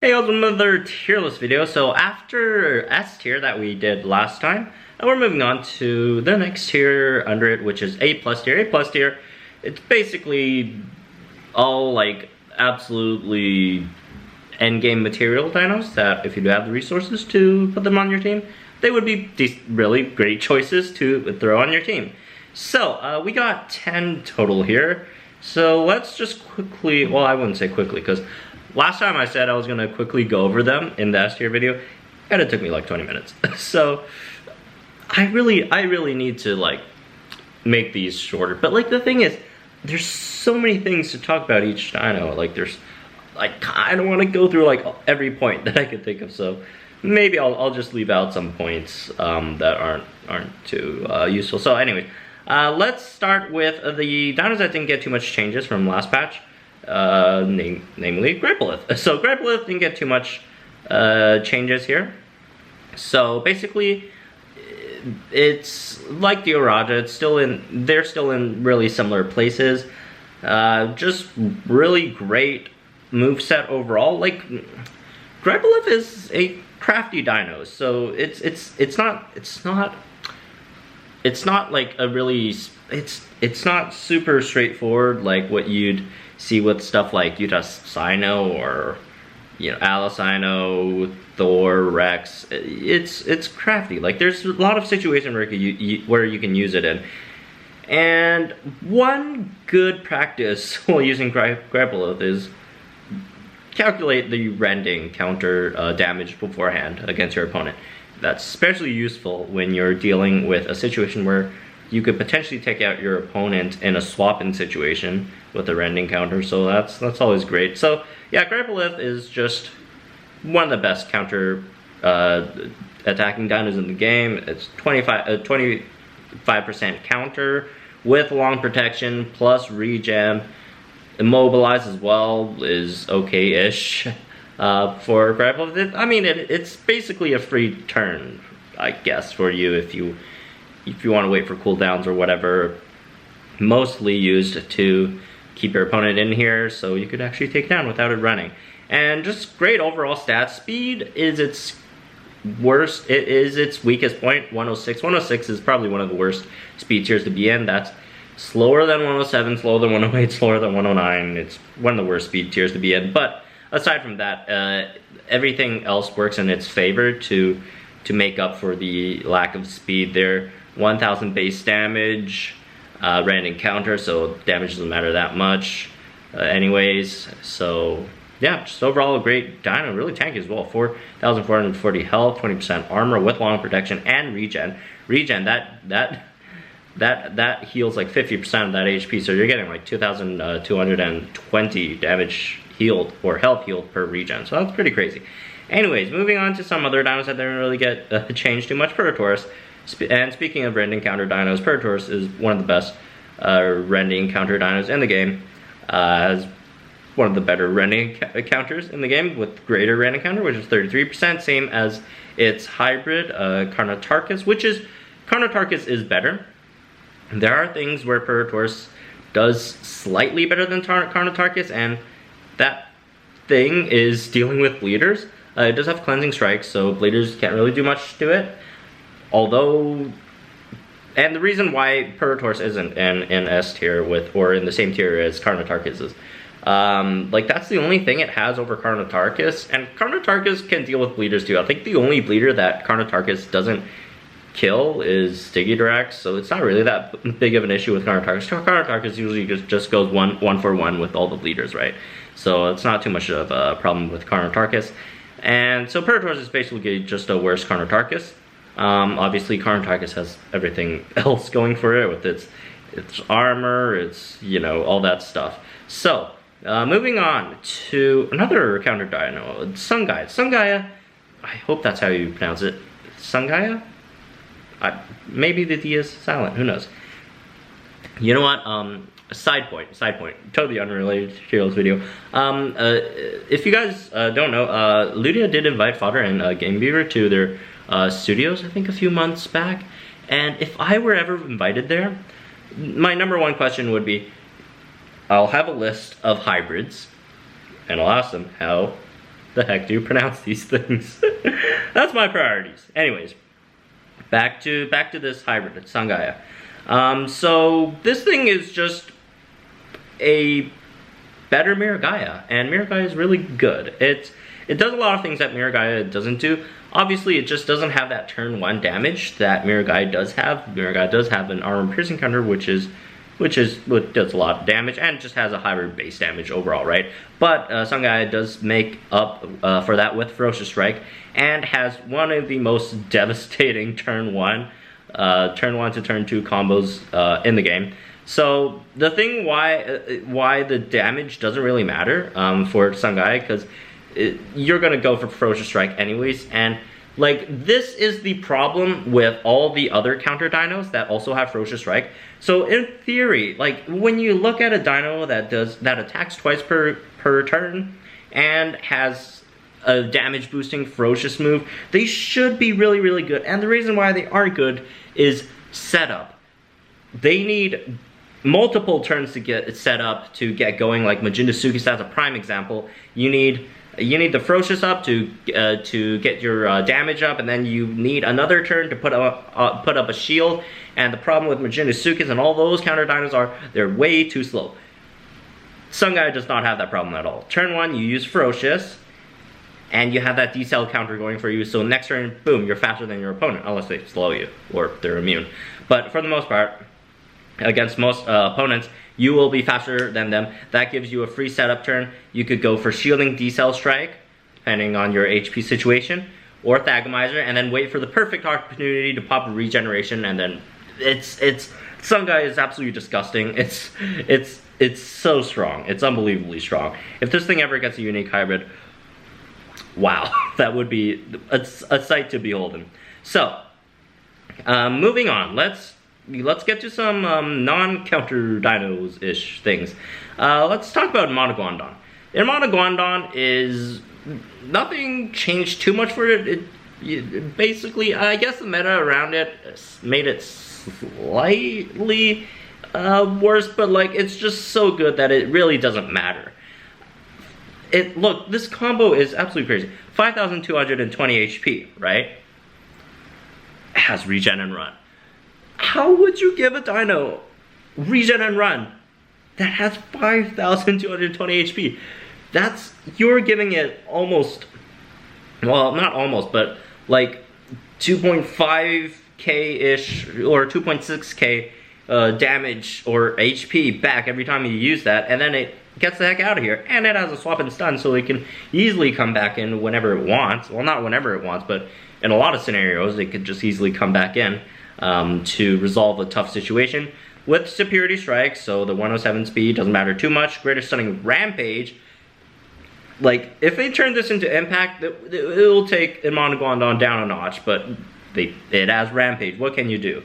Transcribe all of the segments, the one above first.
Hey guys, another tier list video. So after S tier that we did last time, we're moving on to the next tier under it, which is A plus tier. A plus tier, it's basically all like absolutely endgame material dinos that if you do have the resources to put them on your team, they would be really great choices to throw on your team. So we got 10 total here. So let's just quickly, well, I wouldn't say quickly because last time I said I was gonna quickly go over them in the S tier video, and it took me like 20 minutes. So I really need to like make these shorter. But like the thing is, there's so many things to talk about each dino. Like I kind of want to go through like every point that I could think of. So maybe I'll just leave out some points that aren't too useful. So anyways, let's start with the dinos that didn't get too much changes from last patch. Namely Grepolis. So Grepolis didn't get too much changes here. So basically, it's like the Uraja. They're still in really similar places. Just really great moveset overall. Like Grepolis is a crafty dino, so it's not like a really it's not super straightforward like what you'd see with stuff like Utahsinoraptor or Allosaurus, Thor, Rex. It's crafty. Like there's a lot of situations where you can use it in. And one good practice while using Grepolis is calculate the rending counter damage beforehand against your opponent. That's especially useful when you're dealing with a situation where you could potentially take out your opponent in a swap-in situation with a rending counter, so that's always great. So yeah, Grepolis is just one of the best counter attacking dinos in the game. It's 25% counter with long protection plus regen. Immobilize as well is okay-ish for Grepolis. I mean, it's basically a free turn, I guess, for you if you want to wait for cooldowns or whatever. Mostly used to keep your opponent in here so you could actually take it down without it running. And just great overall stats. Speed is its worst, it is its weakest point, 106. 106 is probably one of the worst speed tiers to be in. That's slower than 107, slower than 108, slower than 109. It's one of the worst speed tiers to be in. But aside from that, everything else works in its favor to make up for the lack of speed there. 1000 base damage, random counter, so damage doesn't matter that much anyways. So yeah, just overall a great dino, really tanky as well. 4440 health, 20% armor with long protection and regen. That heals like 50% of that HP, so you're getting like 2220 damage healed or health healed per regen, so that's pretty crazy. Anyways, moving on to some other dinos that didn't really get changed too much. Purrolyth. And speaking of rending counter dinos, Purrolyth is one of the best rending counter dinos in the game. Has one of the better rending counters in the game with greater rending counter, which is 33%, same as its hybrid Karnatakus, Karnatakus is better. There are things where Purrolyth does slightly better than Karnatakus, and that thing is dealing with bleeders. It does have cleansing strikes, so bleeders can't really do much to it. Although, and the reason why Purrolyth isn't in S tier or in the same tier as Karnatakus is, like that's the only thing it has over Karnatakus, and Karnatakus can deal with bleeders too. I think the only bleeder that Karnatakus doesn't kill is Stygidorax, so it's not really that big of an issue with Karnatakus. Karnatakus usually just goes one for one with all the bleeders, right? So it's not too much of a problem with Karnatakus. And so Purrolyth is basically just a worse Karnatakus. Obviously Karnatakus has everything else going for it with its armor, its, all that stuff. So, moving on to another counter dino, Sungaia. Sungaia, I hope that's how you pronounce it. Sungaia? Maybe the D is silent, who knows. You know what, side point, totally unrelated to Heroes video. If you guys don't know, Ludia did invite Fodder and Game Beaver to their studios, I think a few months back, and if I were ever invited there, my number one question would be, I'll have a list of hybrids, and I'll ask them how the heck do you pronounce these things? That's my priorities. Anyways, back to this hybrid, Sangaya. So this thing is just a better Miragaya, and Miragaya is really good. It does a lot of things that Miragaya doesn't do. Obviously, it just doesn't have that turn 1 damage that Miragaya does have. Miragaya does have an armor piercing counter, which does a lot of damage, and just has a higher base damage overall, right? But Sangaya does make up for that with Ferocious Strike, and has one of the most devastating turn 1 to turn 2 combos in the game. So the thing why the damage doesn't really matter for Sangaya, because you're gonna go for Ferocious Strike anyways, and like this is the problem with all the other counter dinos that also have Ferocious Strike. So in theory, like when you look at a dino that attacks twice per turn and has a damage boosting ferocious move, they should be really, really good. And the reason why they aren't good is setup. They need multiple turns to get it set up to get going, like Majindasuke, that's a prime example. You need the ferocious up to get your damage up, and then you need another turn to put up a shield. And the problem with Majindasuke and all those counter dinos are they're way too slow. Sangaya does not have that problem at all. Turn 1, you use ferocious, and you have that decel counter going for you. So next turn, boom, you're faster than your opponent, unless they slow you or they're immune. But for the most part, against most opponents, you will be faster than them. That gives you a free setup turn. You could go for shielding decel strike, depending on your HP situation, or Thagomizer, and then wait for the perfect opportunity to pop a regeneration, and then Sangaya is absolutely disgusting. It's so strong. It's unbelievably strong. If this thing ever gets a unique hybrid, wow, that would be a sight to behold. So, moving on, let's get to some non-counter dinos-ish things. Let's talk about Monoguandon. In Monoguandon is nothing changed too much for it. Basically, I guess the meta around it made it slightly worse, but like it's just so good that it really doesn't matter. Look, this combo is absolutely crazy. 5,220 HP, right? It has regen and run. How would you give a dino regen and run that has 5,220 HP? You're giving it almost, well, not almost, but like 2.5k-ish or 2.6k damage or HP back every time you use that, and then it gets the heck out of here. And it has a swap and stun, so it can easily come back in whenever it wants. Well, not whenever it wants, but in a lot of scenarios, it could just easily come back in to resolve a tough situation. With Superiority Strike, so the 107 speed doesn't matter too much. Greater Stunning Rampage, like, if they turn this into Impact, it'll take Monoguandon down a notch, but it has Rampage. What can you do?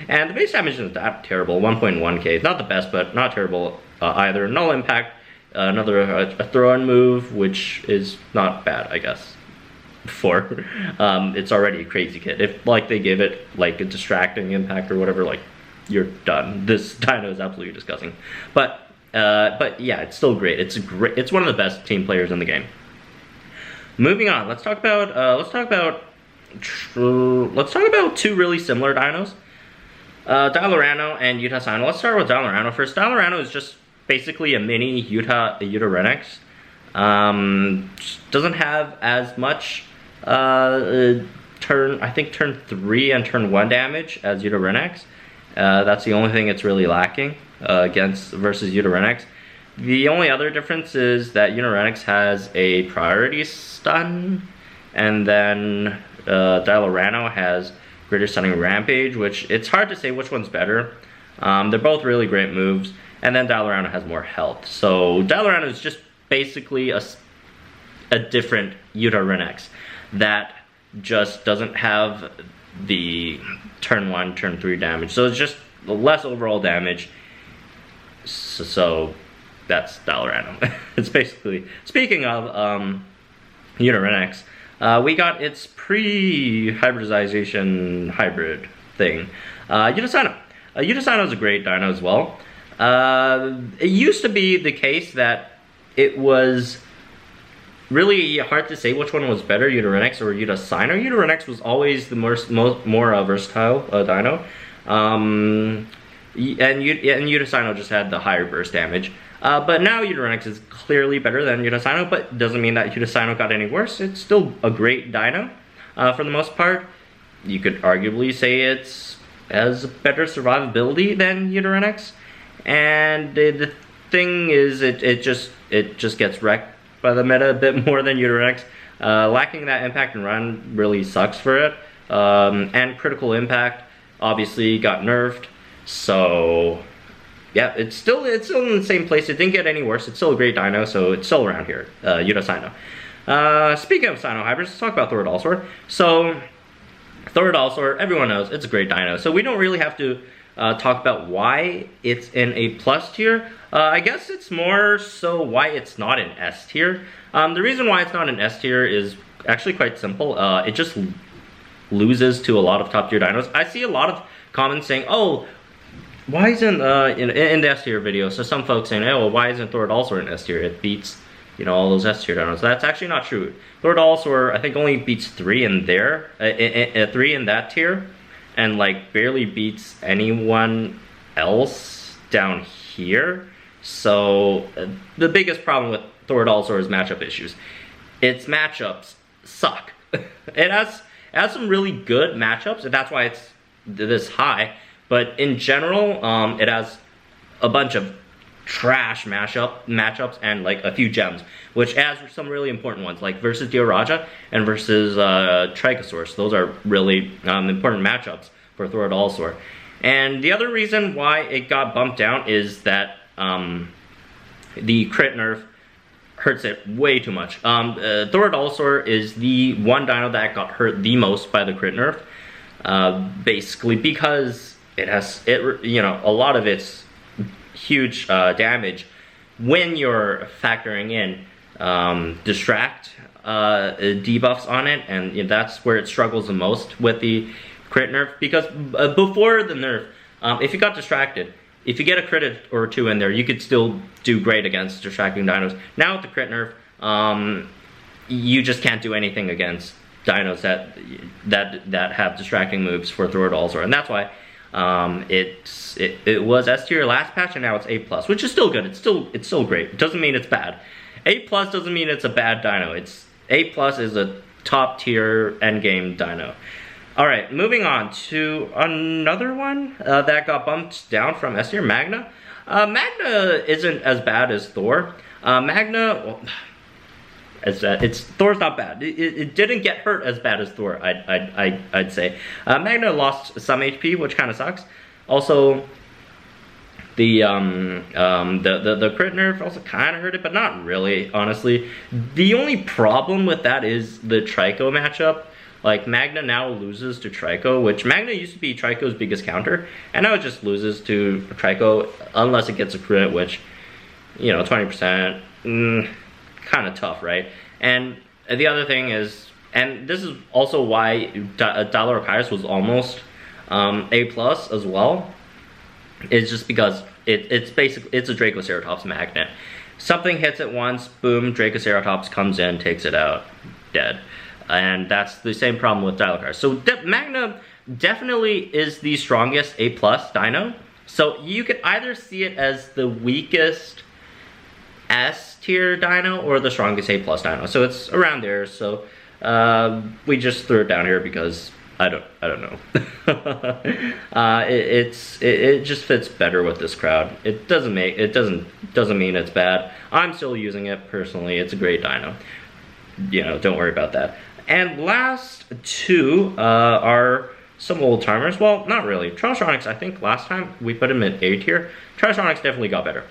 And the base damage isn't that terrible, 1.1k. It's not the best, but not terrible either. Null Impact, another a throw-in move, which is not bad, I guess. For it's already a crazy kit. If like they give it like a distracting impact or whatever, like you're done. This dino is absolutely disgusting. But yeah, it's still great. It's one of the best team players in the game. Moving on, let's talk about two really similar dinos. Dialorano and Utahsino. Let's start with Dialorano first. Dialorano is just basically a mini Utarenex. Doesn't have as much turn 3 and turn 1 damage as Utarenex. That's the only thing it's really lacking versus Utarenex. The only other difference is that Utarenex has a priority stun, and then Dialorano has Greater Stunning Rampage, which it's hard to say which one's better. They're both really great moves, and then Dialorano has more health. So Dialorano is just basically a different Utarenex that just doesn't have the turn 1, turn 3 damage. So it's just less overall damage. So that's Dialorano. It's basically, speaking of Utarenex, we got its pre-hybridization hybrid thing. Utahsino. Utahsino is a great dino as well. It used to be the case that it was really hard to say which one was better, Utahsinoraptor or Utahsino. Utahsinoraptor was always the more versatile dino. And Utahsino just had the higher burst damage. But now Utahsinoraptor is clearly better than Utahsino, but doesn't mean that Utahsino got any worse. It's still a great dino for the most part. You could arguably say it has better survivability than Utahsinorax. And the thing is, it just gets wrecked by the meta a bit more than Utahsinorax. Lacking that impact and run really sucks for it. And critical impact obviously got nerfed. So yeah, it's still in the same place. It didn't get any worse. It's still a great dino, so it's still around here. Utahsino. Speaking of Sino hybrids, let's talk about Thoradolosaur. So Thoradolosaur, everyone knows it's a great dino. So we don't really have to talk about why it's in A+ tier. I guess it's more so why it's not in S tier. The reason why it's not in S tier is actually quite simple. It just loses to a lot of top tier dinos. I see a lot of comments saying, oh, why isn't, in the S tier video, so some folks saying, oh, well, why isn't Thoradolosaur in S tier? It beats, you know, all those S tier dinos. That's actually not true. Thoradolosaur, I think, only beats 3 in there, 3 in that tier, and like barely beats anyone else down here. So the biggest problem with Thoradolosaur is matchup issues. Its matchups suck. It has some really good matchups, and that's why it's this high. But in general, it has a bunch of trash matchups and like a few gems, which adds some really important ones, like versus Dioraja and versus Trichosaurus. Those are really important matchups for Thoradolosaur. And the other reason why it got bumped down is that the crit nerf hurts it way too much. Thoradolosaur is the one dino that got hurt the most by the crit nerf, basically because it has, you know, a lot of its huge damage when you're factoring in distract debuffs on it, and you know, that's where it struggles the most with the crit nerf. Because before the nerf, if you got distracted, if you get a crit or 2 in there, you could still do great against distracting dinos. Now with the crit nerf, you just can't do anything against dinos that have distracting moves for Thoradolosaur, and that's why it was S tier last patch, and now it's A+, which is still good. It's still great. It doesn't mean it's bad. A+ doesn't mean it's a bad dino. It's A+ is a top tier endgame dino. All right, moving on to another one that got bumped down from S tier, Magna. Magna isn't as bad as Thor. Magna, well, Thor's not bad. It didn't get hurt as bad as Thor, I'd say. Magna lost some HP, which kind of sucks. Also, the crit nerf also kind of hurt it, but not really, honestly. The only problem with that is the Trico matchup. Like, Magna now loses to Trico, which Magna used to be Trico's biggest counter, and now it just loses to Trico unless it gets a crit, which, you know, 20%, kind of tough, right? And the other thing is, and this is also why Dialorochyros was almost A+ as well, is just because it's basically, it's a Dracoceratops magnet. Something hits it once, boom, Dracoceratops comes in, takes it out, dead. And that's the same problem with Dialorochyros. So Magna definitely is the strongest A+ dino. So you could either see it as the weakest S tier dino or the strongest A+ dino. So it's around there. So we just threw it down here because I don't know. It just fits better with this crowd. It doesn't mean it's bad. I'm still using it personally. It's a great dino. You know, don't worry about that. And last two are some old timers. Well, not really. Triceratops, I think last time we put him in A tier. Triceratops definitely got better.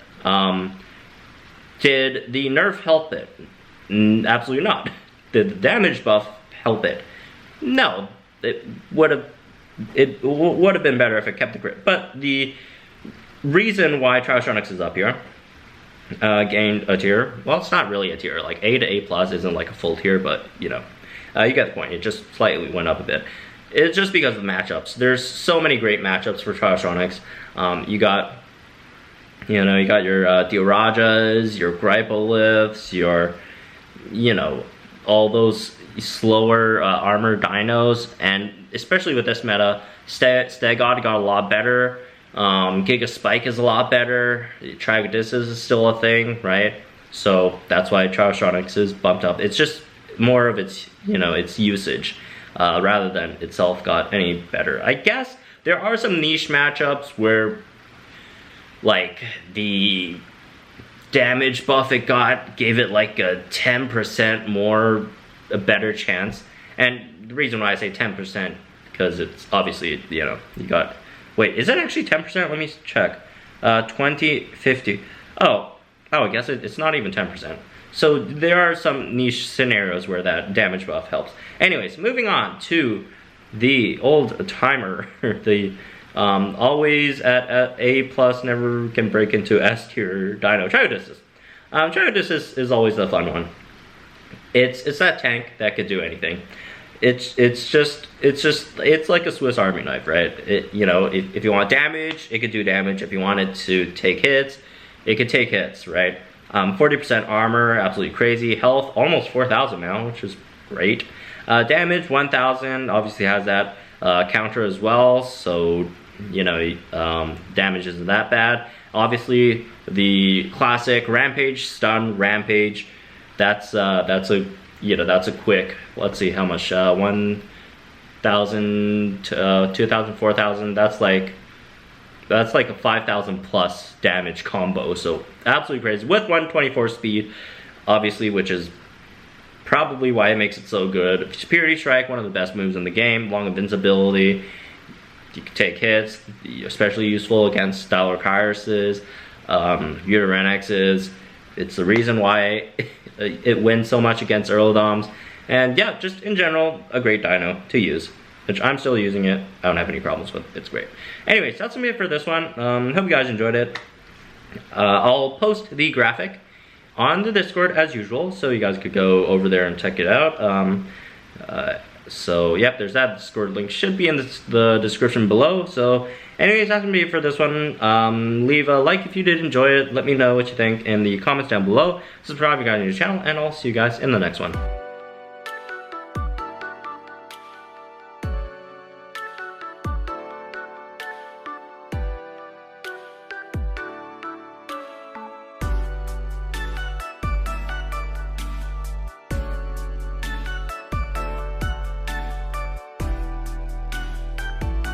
Did the nerf help it? Absolutely not. Did the damage buff help it? No. It would have been better if it kept the crit. But the reason why Triceratops is up here, gained a tier. Well, it's not really a tier. Like A to A+ isn't like a full tier, but you know, you get the point. It just slightly went up a bit. It's just because of the matchups. There's so many great matchups for Triceratops. You got your Diorajas, your Grepolis, your you know, all those slower armor dinos, and especially with this meta, Stegod got a lot better. Giga Spike is a lot better. Tragodus is still a thing, right? So that's why Triceratops is bumped up. It's just more of its, you know, its usage rather than itself got any better. I guess there are some niche matchups where, like, the damage buff it got gave it like a 10% more, a better chance. And the reason why I say 10%, because it's obviously, you know, you got, wait, is it actually 10%? Let me check. 20, 50. Oh, I guess it's not even 10%. So there are some niche scenarios where that damage buff helps. Anyways, moving on to the old timer, the always at A+, never can break into S tier dino, Triodus. Triodus is always the fun one. It's that tank that could do anything. It's like a Swiss Army knife, right? You know, if you want damage, it could do damage. If you want it to take hits, it could take hits, right? 40% armor, absolutely crazy. Health, almost 4,000 now, which is great. Damage, 1,000, obviously has that counter as well, so, you know, damage isn't that bad. Obviously, the classic Rampage, Stun, Rampage, that's a, you know, that's a quick, let's see how much, 1,000, 2,000, 4,000, that's like a 5,000 plus damage combo, so absolutely crazy, with 124 speed, obviously, which is probably why it makes it so good. Superiority Strike, one of the best moves in the game, long invincibility, you can take hits, especially useful against Stylochiruses, Utarenexes. It's the reason why it wins so much against Earldoms, and yeah, just in general, a great dino to use, which I'm still using it. I don't have any problems with it. It's great. Anyways, that's gonna be it for this one. Hope you guys enjoyed it. I'll post the graphic on the Discord as usual, so you guys could go over there and check it out. So yep, there's that. Discord link should be in the description below. So anyways, that's gonna be it for this one. Leave a like if you did enjoy it. Let me know what you think in the comments down below. Subscribe if you guys are new to the channel, and I'll see you guys in the next one.